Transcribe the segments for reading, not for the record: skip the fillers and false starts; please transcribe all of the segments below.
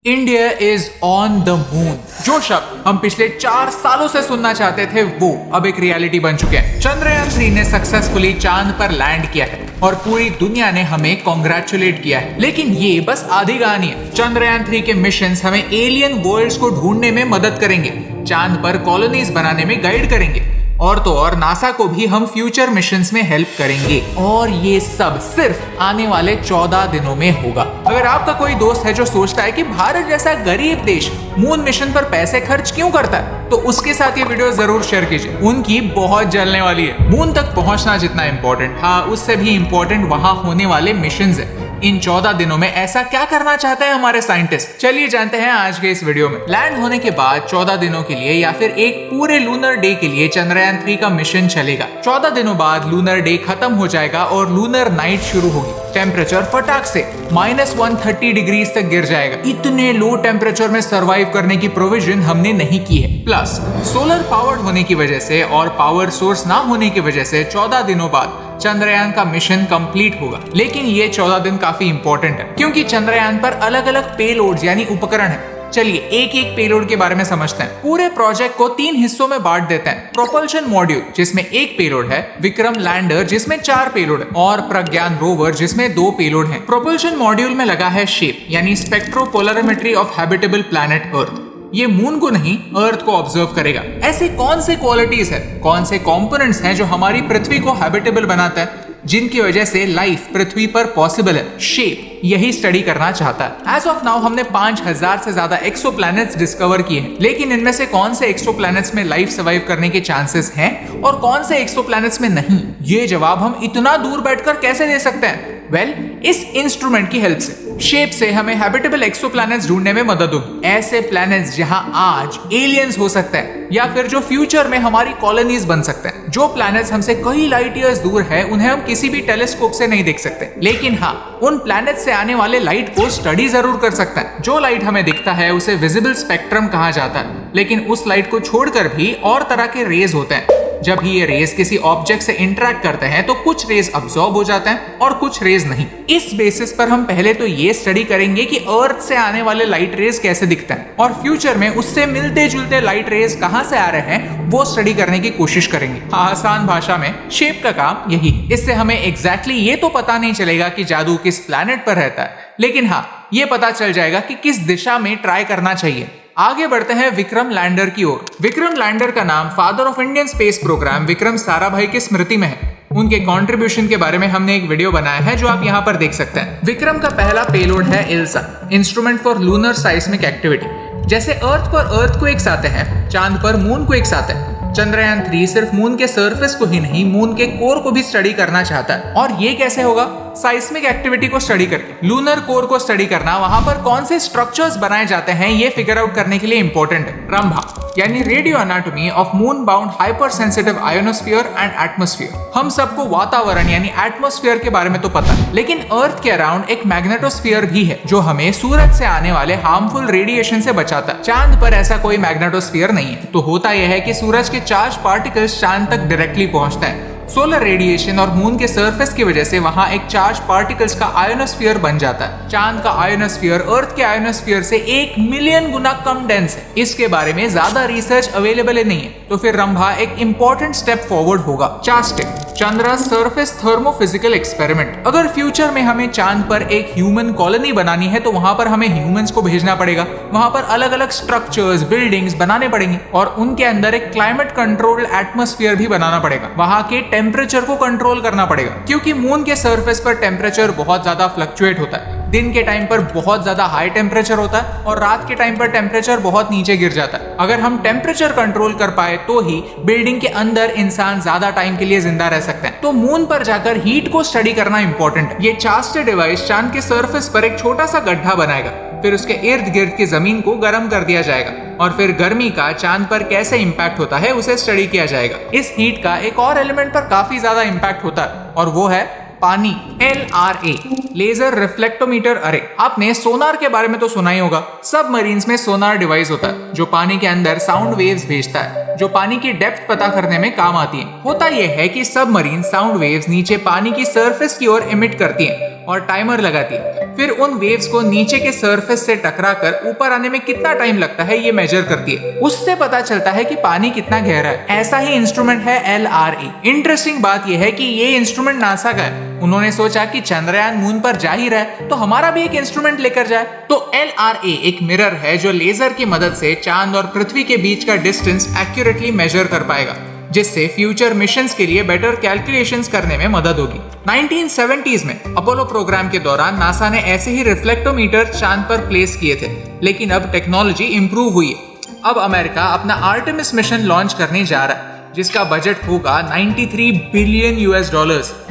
India is on the moon. जो शब्द हम पिछले 4 सालों से सुनना चाहते थे वो अब एक रियलिटी बन चुके हैं। चंद्रयान 3 ने सक्सेसफुली चांद पर लैंड किया है और पूरी दुनिया ने हमें कॉन्ग्रेचुलेट किया है। लेकिन ये बस आधी कहानी है। चंद्रयान 3 के मिशंस हमें एलियन वर्ल्ड्स को ढूंढने में मदद करेंगे, चांद पर कॉलोनीज बनाने में गाइड करेंगे और तो और नासा को भी हम फ्यूचर मिशंस में हेल्प करेंगे। और ये सब सिर्फ आने वाले 14 दिनों में होगा। अगर आपका कोई दोस्त है जो सोचता है कि भारत जैसा गरीब देश मून मिशन पर पैसे खर्च क्यों करता है, तो उसके साथ ये वीडियो जरूर शेयर कीजिए। उनकी बहुत जलने वाली है। मून तक पहुंचना जितना इंपॉर्टेंट था, उससे भी इंपॉर्टेंट वहां होने वाले मिशंस है। इन 14 दिनों में ऐसा क्या करना चाहते हैं हमारे साइंटिस्ट, चलिए जानते हैं आज के इस वीडियो में। लैंड होने के बाद 14 दिनों के लिए या फिर एक पूरे लूनर डे के लिए चंद्रयान 3 का मिशन चलेगा। 14 दिनों बाद लूनर डे खत्म हो जाएगा और लूनर नाइट शुरू होगी। टेम्परेचर फटाक से -130 डिग्रीज तक गिर जाएगा। इतने लो टेम्परेचर में सरवाइव करने की प्रोविजन हमने नहीं की है। प्लस सोलर पावर्ड होने की वजह से और पावर सोर्स ना होने की वजह से 14 दिनों बाद चंद्रयान का मिशन कंप्लीट होगा। लेकिन ये 14 दिन काफी इंपॉर्टेंट है क्योंकि चंद्रयान पर अलग अलग पेलोड्स यानी उपकरण है। चलिए एक एक पेलोड के बारे में समझते हैं। पूरे प्रोजेक्ट को 3 हिस्सों में बांट देते हैं। प्रोपल्शन मॉड्यूल जिसमें 1 पेलोड है, विक्रम लैंडर जिसमें 4 पेलोड है और प्रज्ञान रोवर जिसमें 2 पेलोड है। प्रोपल्शन मॉड्यूल में लगा है शेप यानी स्पेक्ट्रोपोलरिमेट्री ऑफ हैबिटेबल प्लैनेट अर्थ। ये मून को नहीं अर्थ को ऑब्जर्व करेगा। ऐसे कौन से क्वालिटीज है, कौन से कंपोनेंट्स हैं जो हमारी पृथ्वी को हैबिटेबल बनाता है, जिनकी वजह से लाइफ पृथ्वी पर पॉसिबल है। शेप यही स्टडी करना चाहता है। एज ऑफ नाउ हमने 5000 से ज्यादा एक्सोप्लैनेट्स डिस्कवर किए हैं। लेकिन इनमें से कौन से एक्सोप्लैनेट्स में लाइफ सर्वाइव करने के चांसेस हैं और कौन से एक्सोप्लैनेट्स में नहीं, ये जवाब हम इतना दूर बैठकर कैसे दे सकते हैं? वेल, इस इंस्ट्रूमेंट की हेल्प से, शेप से हमें हैबिटेबल एक्सोप्लैनेट्स ढूंढने में मदद होगी। ऐसे प्लैनेट्स जहां आज एलियंस हो सकते हैं या फिर जो फ्यूचर में हमारी कॉलोनीज बन सकते हैं। जो प्लैनेट्स हमसे कई लाइट ईयर्स दूर है, उन्हें हम किसी भी टेलीस्कोप से नहीं देख सकते। लेकिन हाँ, उन प्लैनेट्स से आने वाले लाइट को स्टडी जरूर कर सकते हैं। जो लाइट हमें दिखता है उसे विजिबल स्पेक्ट्रम कहा जाता है। लेकिन उस लाइट को छोड़कर भी और तरह के रेज होते हैं। जब ही ये रेज किसी ऑब्जेक्ट से इंटरेक्ट करते हैं तो कुछ रेज अब्सॉर्ब हो जाते हैं और कुछ रेज नहीं। इस बेसिस पर हम पहले तो ये स्टडी करेंगे कि अर्थ से आने वाले लाइट रेज कैसे दिखते हैं और फ्यूचर में उससे मिलते जुलते लाइट रेज कहां से आ रहे हैं वो स्टडी करने की कोशिश करेंगे। आसान भाषा में शेप का काम यही है। इससे हमें एग्जैक्टली ये तो पता नहीं चलेगा कि जादू किस प्लैनेट पर रहता है, लेकिन हाँ, ये पता चल जाएगा कि किस दिशा में ट्राई करना चाहिए। आगे बढ़ते हैं विक्रम लैंडर की ओर। विक्रम लैंडर का नाम father of Indian space program Vikram Sarabhai की स्मृति में है। उनके कंट्रीब्यूशन के बारे में हमने एक वीडियो बनाया है जो आप यहाँ पर देख सकते हैं। विक्रम का पहला पेलोड है ILSA, instrument for lunar seismic activity. जैसे अर्थ पर अर्थ को एक साथ है, चांद पर मून को एक साथ है। चंद्रयान 3 सिर्फ मून के सरफेस को ही नहीं, मून के कोर को भी स्टडी करना चाहता है। और ये कैसे होगा? साइस्मिक एक्टिविटी को स्टडी करके। लूनर कोर को स्टडी करना, वहां पर कौन से स्ट्रक्चर्स बनाए जाते हैं ये फिगर आउट करने के लिए इंपॉर्टेंट है। रंभा यानी radio anatomy of moon bound hyper sensitive ionosphere and atmosphere. हम सबको वातावरण यानी एटमॉस्फेयर के बारे में तो पता है, लेकिन अर्थ के अराउंड एक मैग्नेटोस्फीयर भी है जो हमें सूरज से आने वाले हार्मफुल रेडिएशन से बचाता है। चांद पर ऐसा कोई मैग्नेटोस्फीयर नहीं है। तो होता यह है कि सूरज के चार्ज पार्टिकल्स चांद तक डायरेक्टली पहुंचते हैं। सोलर रेडिएशन और मून के सरफेस की वजह से वहां एक चार्ज पार्टिकल्स का आयोनोस्फीयर बन जाता है। चांद का आयोनोस्फीयर अर्थ के आयोनोस्फीयर से 1 मिलियन गुना कम डेंस है। इसके बारे में ज्यादा रिसर्च अवेलेबल नहीं है। तो फिर रंभा एक इंपॉर्टेंट स्टेप फॉरवर्ड होगा। चास्टिक, चंद्रा सरफेस थर्मोफिजिकल एक्सपेरिमेंट। अगर फ्यूचर में हमें चांद पर एक ह्यूमन कॉलोनी बनानी है तो वहां पर हमें ह्यूमंस को भेजना पड़ेगा। वहां पर अलग अलग स्ट्रक्चर्स, बिल्डिंग्स बनाने पड़ेंगे और उनके अंदर एक क्लाइमेट कंट्रोल्ड एटमॉस्फेयर भी बनाना पड़ेगा। वहां के टेम्परेचर को कंट्रोल करना पड़ेगा क्योंकि मून के सरफेस पर टेम्परेचर बहुत ज्यादा फ्लक्चुएट होता है। दिन के टाइम पर बहुत ज्यादा हाई टेम्परेचर होता है और रात के टाइम पर टेम्परेचर बहुत नीचे गिर जाता है। अगर हम टेम्परेचर कंट्रोल कर पाए तो ही बिल्डिंग के अंदर इंसान ज्यादा टाइम के लिए जिंदा रह सकते हैं। तो मून पर जाकर हीट को स्टडी करना इंपॉर्टेंट है। ये चास्टे डिवाइस चांद के सरफेस पर एक छोटा सा गड्ढा बनाएगा, फिर उसके इर्द गिर्द की जमीन को गर्म कर दिया जाएगा और फिर गर्मी का चांद पर कैसे इंपैक्ट होता है उसे स्टडी किया जाएगा। इस हीट का एक और एलिमेंट पर काफी ज्यादा इंपैक्ट होता है और वो है पानी। LRA, लेजर रिफ्लेक्टोमीटर अरे। आपने सोनार के बारे में तो सुना ही होगा। सबमरीन्स में सोनार डिवाइस होता है जो पानी के अंदर साउंड वेव्स भेजता है, जो पानी की डेप्थ पता करने में काम आती है। होता यह है कि सबमरीन साउंड वेव्स नीचे पानी की सरफेस की ओर इमिट करती हैं और टाइमर लगाती है। फिर उन वेव्स को नीचे के सरफेस से टकराकर ऊपर आने में कितना टाइम लगता है ये मेजर करती है। उससे पता चलता है कि पानी कितना गहरा है। ऐसा ही इंस्ट्रूमेंट है LRA। इंटरेस्टिंग बात यह है कि ये इंस्ट्रूमेंट नासा का है। उन्होंने सोचा कि चंद्रयान मून पर जा ही रहा है तो हमारा भी एक इंस्ट्रूमेंट लेकर जाए। तो LRA एक मिरर है जो लेजर की मदद से चांद और पृथ्वी के बीच का डिस्टेंस एक्यूरेटली मेजर कर पाएगा, जिससे फ्यूचर मिशंस के लिए बेटर कैलकुलेशंस करने में मदद होगी। 1970s में अपोलो प्रोग्राम के दौरान नासा ने ऐसे ही रिफ्लेक्टोमीटर चांद पर प्लेस किए थे, लेकिन अब टेक्नोलॉजी इंप्रूव हुई है। अब अमेरिका अपना आर्टेमिस मिशन लॉन्च करने जा रहा है, जिसका बजट होगा $93 बिलियन।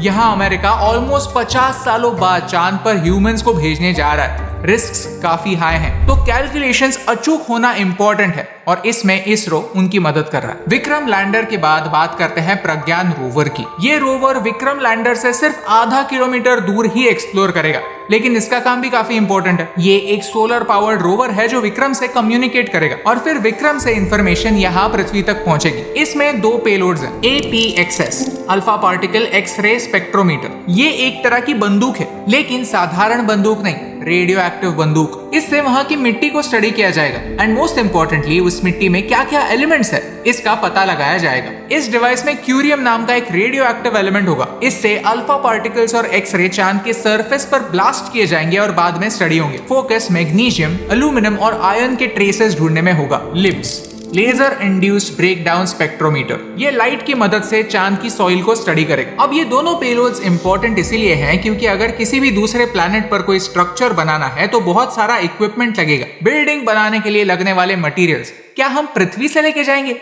यहाँ अमेरिका ऑलमोस्ट 50 सालों बाद चांद पर ह्यूमंस को भेजने जा रहा है। रिस्क्स काफी हाई हैं, तो कैलकुलेशंस अचूक होना इंपॉर्टेंट है और इसमें इसरो उनकी मदद कर रहा है। विक्रम लैंडर के बाद बात करते हैं प्रज्ञान रोवर की। ये रोवर विक्रम लैंडर से सिर्फ आधा किलोमीटर दूर ही एक्सप्लोर करेगा, लेकिन इसका काम भी काफी इंपॉर्टेंट है। ये एक सोलर पावर्ड रोवर है जो विक्रम से कम्युनिकेट करेगा और फिर विक्रम से इंफॉर्मेशन यहाँ पृथ्वी तक पहुंचेगी। इसमें 2 पेलोड्स हैं, APXS alpha particle x ray spectrometer. ये एक तरह की बंदूक है, लेकिन साधारण बंदूक नहीं, रेडियो एक्टिव बंदूक। इससे वहां की मिट्टी को स्टडी किया जाएगा एंड मोस्ट इंपॉर्टेंटली उस मिट्टी में क्या क्या एलिमेंट्स है इसका पता लगाया जाएगा। इस डिवाइस में क्यूरियम नाम का एक रेडियो एक्टिव एलिमेंट होगा। इससे अल्फा पार्टिकल्स और एक्सरे चांद के सरफेस पर ब्लास्ट किए जाएंगे और बाद में स्टडी होंगे। फोकस मैग्नीशियम, एल्यूमिनियम और आयरन के ट्रेसेस ढूंढने में होगा। LIBS laser induced breakdown spectrometer, ये लाइट की मदद से चांद की सॉइल को स्टडी करेगा। अब ये दोनों पेलोड्स इंपॉर्टेंट इसीलिए हैं क्योंकि अगर किसी भी दूसरे प्लैनेट पर कोई स्ट्रक्चर बनाना है तो बहुत सारा इक्विपमेंट लगेगा। बिल्डिंग बनाने के लिए लगने वाले मटेरियल्स क्या हम पृथ्वी से लेके जाएंगे?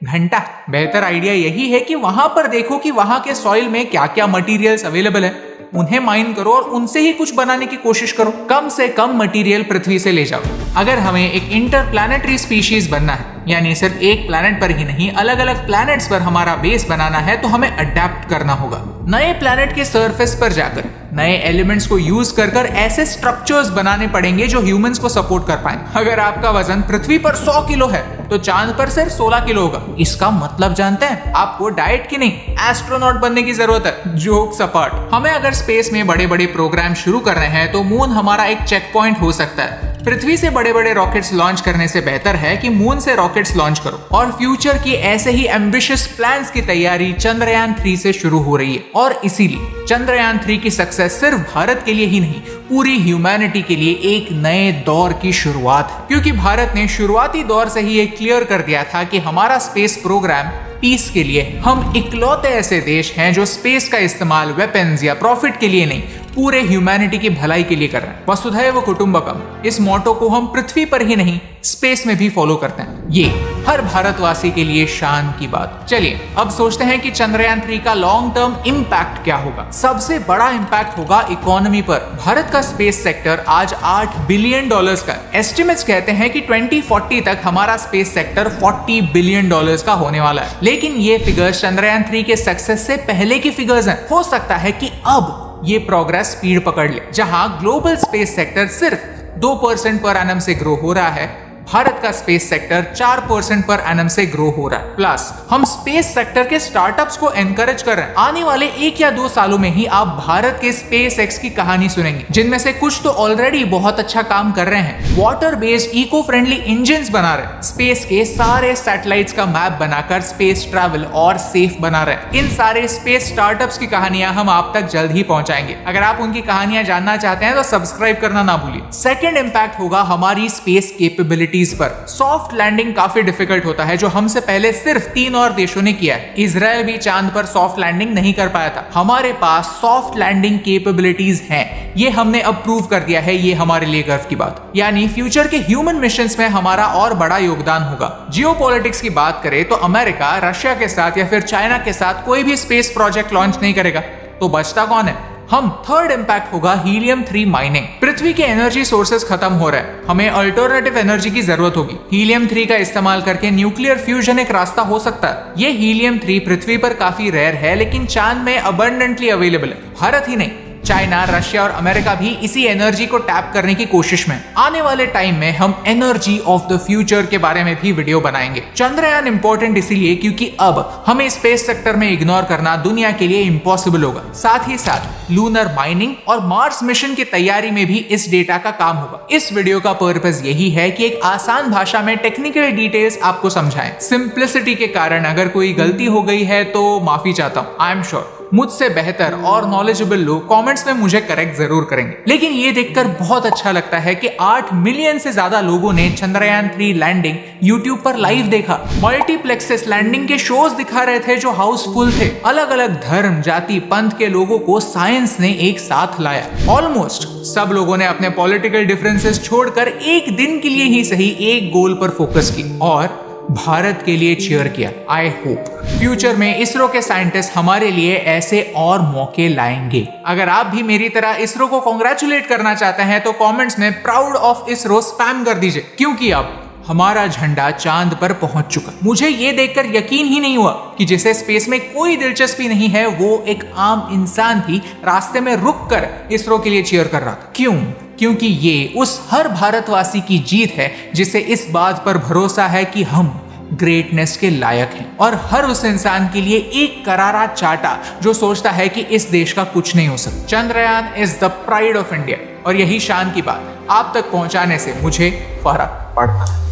घंटा। बेहतर आइडिया यही है कि वहां पर देखो कि वहां के सॉइल में क्या क्या मटेरियल्स अवेलेबल है, उन्हें माइन करो और उनसे ही कुछ बनाने की कोशिश करो। कम से कम मटेरियल पृथ्वी से ले जाओ। अगर हमें एक इंटरप्लैनेटरी स्पीशीज बनना है, यानी सिर्फ एक प्लैनेट पर ही नहीं अलग अलग प्लैनेट्स पर हमारा बेस बनाना है, तो हमें अडेप्ट करना होगा। नए प्लैनेट के सरफेस पर जाकर नए एलिमेंट्स को यूज कर ऐसे स्ट्रक्चर्स बनाने पड़ेंगे जो ह्यूमंस को सपोर्ट कर पाए। अगर आपका वजन पृथ्वी पर 100 किलो है तो चांद पर सिर्फ 16 किलो होगा। इसका मतलब जानते हैं? आपको डाइट की नहीं, एस्ट्रोनॉट बनने की जरूरत है। जोक्स अपार्ट, हमें अगर स्पेस में बड़े बड़े प्रोग्राम शुरू कर रहे हैं तो मून हमारा एक चेक पॉइंट हो सकता है। पृथ्वी से बड़े बड़े रॉकेट्स लॉन्च करने से बेहतर है कि मून से रॉकेट्स लॉन्च करो। और फ्यूचर की ऐसे ही एम्बिशियस प्लान्स की तैयारी चंद्रयान 3 से शुरू हो रही है। और इसीलिए चंद्रयान 3 की सक्सेस सिर्फ भारत के लिए ही नहीं, पूरी ह्यूमैनिटी के लिए एक नए दौर की शुरुआत है। क्योंकि भारत ने शुरुआती दौर से ही एक क्लियर कर दिया था कि हमारा स्पेस प्रोग्राम पीस के लिए। हम इकलौते ऐसे देश हैं जो स्पेस का इस्तेमाल वेपन्स या प्रॉफिट के लिए नहीं, पूरे ह्यूमैनिटी की भलाई के लिए कर रहे हैं। वसुधैव कुटुंबकम, इस मोटो को हम पृथ्वी पर ही नहीं स्पेस में भी फॉलो करते हैं। ये हर भारतवासी के लिए शान की बात। चलिए अब सोचते हैं कि चंद्रयान 3 का लॉन्ग टर्म इम्पैक्ट क्या होगा। सबसे बड़ा इम्पैक्ट होगा इकोनॉमी पर। भारत का स्पेस सेक्टर आज $8 बिलियन का। एस्टिमेट्स कहते हैं कि 2040 तक हमारा स्पेस सेक्टर $40 बिलियन का होने वाला है। लेकिन ये फिगर्स चंद्रयान 3 के सक्सेस से पहले की फिगर्स हैं। हो सकता है कि अब ये प्रोग्रेस स्पीड पकड़ ले। जहां ग्लोबल स्पेस सेक्टर सिर्फ 2% पर एनम से ग्रो हो रहा है, भारत का स्पेस सेक्टर 4% पर एनम से ग्रो हो रहा है। प्लस हम स्पेस सेक्टर के स्टार्टअप्स को एनकरेज कर रहे हैं। आने वाले 1 या 2 सालों में ही आप भारत के स्पेस एक्स की कहानी सुनेंगे, जिनमें से कुछ तो ऑलरेडी बहुत अच्छा काम कर रहे हैं। Water based eco friendly engines बना रहे हैं, स्पेस के सारे सैटेलाइट्स का मैप बनाकर स्पेस ट्रैवल और सेफ बना रहे हैं। इन सारे स्पेस स्टार्टअप्स की कहानियां हम आप तक जल्द ही पहुंचाएंगे। अगर आप उनकी कहानियां जानना चाहते हैं तो सब्सक्राइब करना ना भूलिए। सेकेंड इम्पैक्ट होगा हमारी स्पेस कैपेबिलिटी पर। सॉफ्ट लैंडिंग काफी डिफिकल्ट होता है, जो हमसे पहले सिर्फ 3 और देशों ने किया है। इजराइल भी चांद पर सॉफ्ट लैंडिंग नहीं कर पाया था। हमारे पास सॉफ्ट लैंडिंग कैपेबिलिटीज हैं, ये हमने अब प्रूव कर दिया है। ये हमारे लिए गर्व की बात। यानी फ्यूचर के ह्यूमन मिशंस में हमारा और बड़ा योगदान होगा। जियोपॉलिटिक्स की बात करें तो अमेरिका रशिया के साथ या फिर चाइना के साथ कोई भी स्पेस प्रोजेक्ट लॉन्च नहीं करेगा, तो बचता कौन है? हम। थर्ड इम्पैक्ट होगा हीलियम 3 माइनिंग। पृथ्वी के एनर्जी सोर्सेस खत्म हो रहे हैं, हमें अल्टरनेटिव एनर्जी की जरूरत होगी। हीलियम 3 का इस्तेमाल करके न्यूक्लियर फ्यूजन एक रास्ता हो सकता है। ये हीलियम 3 पृथ्वी पर काफी रेयर है, लेकिन चांद में अबंडेंटली अवेलेबल है। भारत ही नहीं, चाइना, रशिया और अमेरिका भी इसी एनर्जी को टैप करने की कोशिश में। आने वाले टाइम में हम एनर्जी ऑफ द फ्यूचर के बारे में भी वीडियो बनाएंगे। चंद्रयान इंपॉर्टेंट इसीलिए क्योंकि अब हमें स्पेस सेक्टर में इग्नोर करना दुनिया के लिए इम्पॉसिबल होगा। साथ ही साथ लूनर माइनिंग और मार्स मिशन की तैयारी में भी इस डेटा का काम होगा। इस वीडियो का पर्पस यही है कि एक आसान भाषा में टेक्निकल डिटेल्स आपको समझाएं। सिंप्लिसिटी के कारण अगर कोई गलती हो गई है तो माफी चाहता हूं। आई एम श्योर मुझसे बेहतर और नॉलेजेबल लोग कमेंट्स में मुझे करेक्ट जरूर करेंगे। लेकिन ये देखकर बहुत अच्छा लगता है कि 8 मिलियन से ज्यादा लोगों ने चंद्रयान 3 लैंडिंग यूट्यूब पर लाइव देखा। मल्टीप्लेक्सेस लैंडिंग के शोज दिखा रहे थे जो हाउसफुल थे। अलग अलग धर्म, जाति, पंथ के लोगों को साइंस ने एक साथ लाया। ऑलमोस्ट सब लोगों ने अपने पॉलिटिकल डिफरेंसेस छोड़कर एक दिन के लिए ही सही एक गोल पर फोकस की और भारत के लिए चीयर किया। आई होप फ्यूचर में इसरो के साइंटिस्ट हमारे लिए ऐसे और मौके लाएंगे। अगर आप भी मेरी तरह इसरो को कांग्रेचुलेट करना चाहते हैं तो कमेंट्स में प्राउड ऑफ इसरो स्पैम कर दीजिए, क्योंकि अब हमारा झंडा चांद पर पहुंच चुका। मुझे ये देखकर यकीन ही नहीं हुआ कि जिसे स्पेस में कोई दिलचस्पी नहीं है वो एक आम इंसान भी रास्ते में रुककर इसरो के लिए चीयर कर रहा था। क्यों? क्योंकि ये उस हर भारतवासी की जीत है जिसे इस बात पर भरोसा है कि हम ग्रेटनेस के लायक हैं, और हर उस इंसान के लिए एक करारा चाटा जो सोचता है कि इस देश का कुछ नहीं हो सकता। Chandrayaan is the pride of India, और यही शान की बात आप तक पहुंचाने से मुझे फर्क पड़ता है।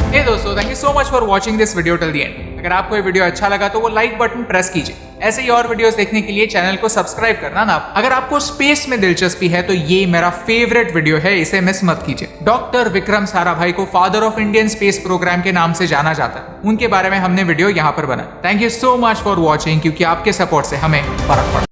हे दोस्तों, thank you so much for watching this video till the end. अगर आपको ये वीडियो अच्छा लगा तो वो लाइक बटन प्रेस कीजिए। ऐसे ही और वीडियोस देखने के लिए चैनल को सब्सक्राइब करना ना। अगर आपको स्पेस में दिलचस्पी है तो ये मेरा फेवरेट वीडियो है, इसे मिस मत कीजिए। डॉक्टर विक्रम साराभाई को father of Indian space program के नाम से जाना जाता है। उनके बारे में हमने वीडियो यहाँ पर बना। Thank you so much for watching, क्योंकि आपके सपोर्ट से हमें फर्क पड़ता है।